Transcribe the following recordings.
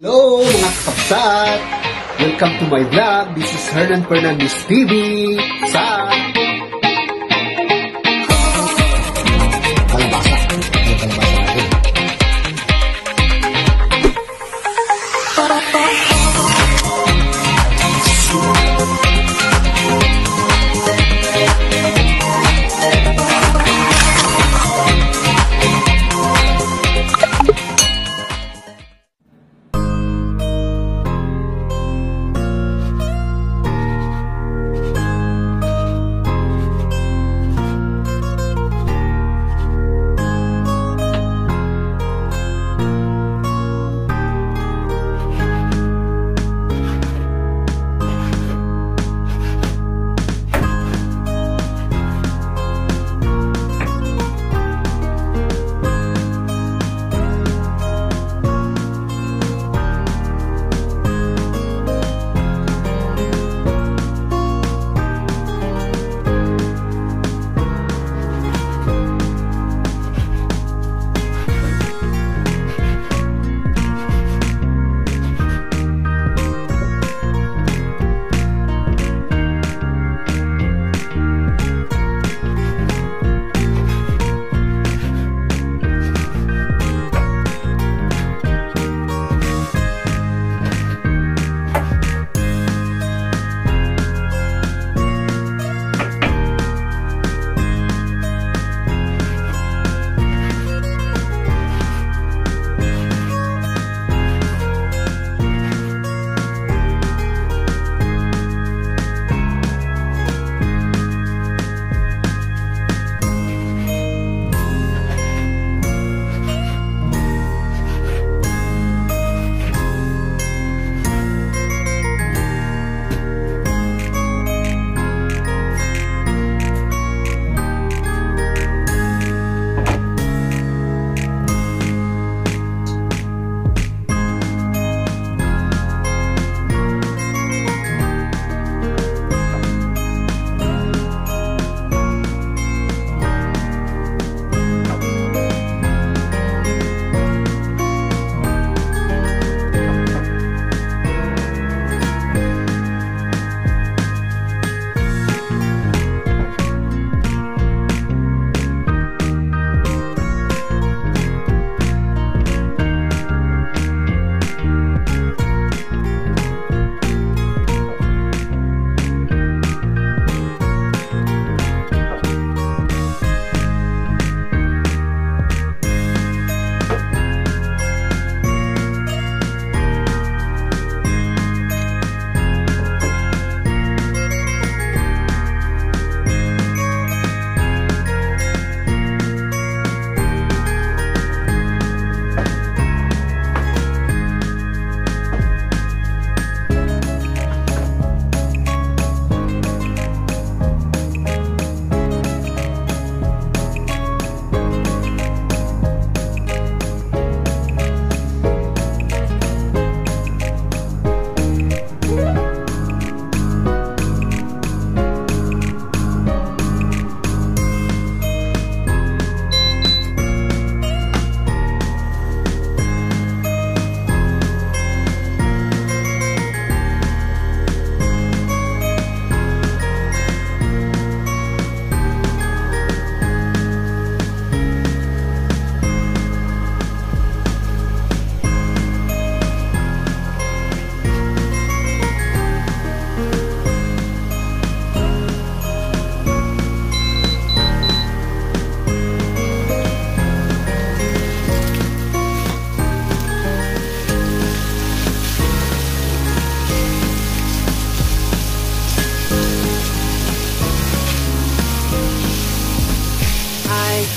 Hello mga kapsat! Welcome to my vlog. This is Hernan Fernandez TV sa kalabasa. Ay, kalabasa natin.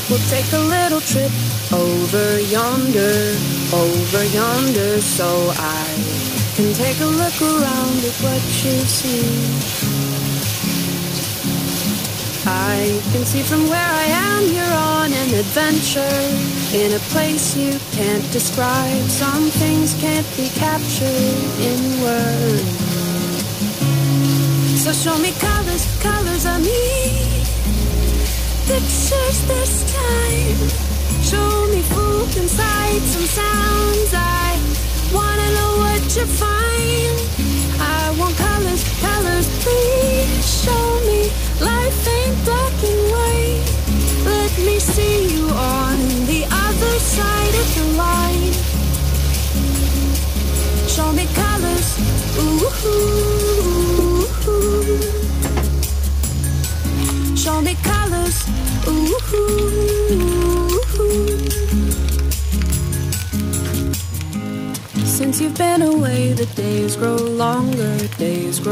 We'll take a little trip over yonder, so I can take a look around at what you see. I can see from where I am you're on an adventure, in a place you can't describe. Some things can't be captured in words. So show me colors, colors of me, pictures this time. Show me food and sights and sounds. I wanna know Since you've been away, the days grow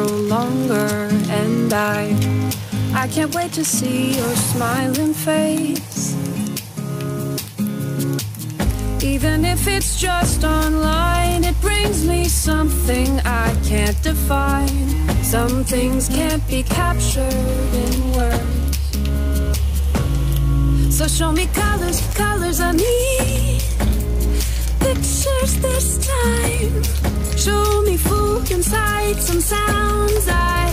longer, and I can't wait to see your smiling face. Even if it's just online, it brings me something I can't define. Some things can't be captured in words. So show me colors, colors I need. Pictures this time. Show me food and sights and sounds. I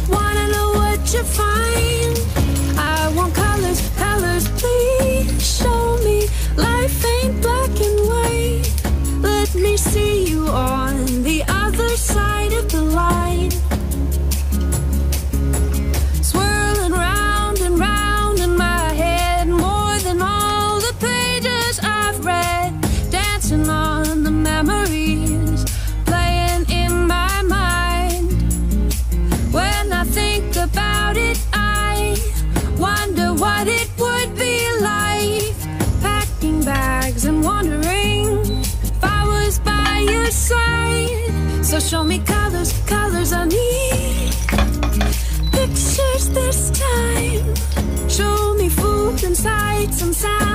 wanna know what you find. I want colors, colors, please show me. Life ain't black and white. Let me see you on the other side of the line. Swirling round and round in my head, more than all the pages I've read. Dancing on the memories, playing in my mind. When I think about it, I wonder what it would be like. Packing bags and wondering if I was by your side. So show me colors, colors I need. Pictures this time. Show me food and sights and sounds.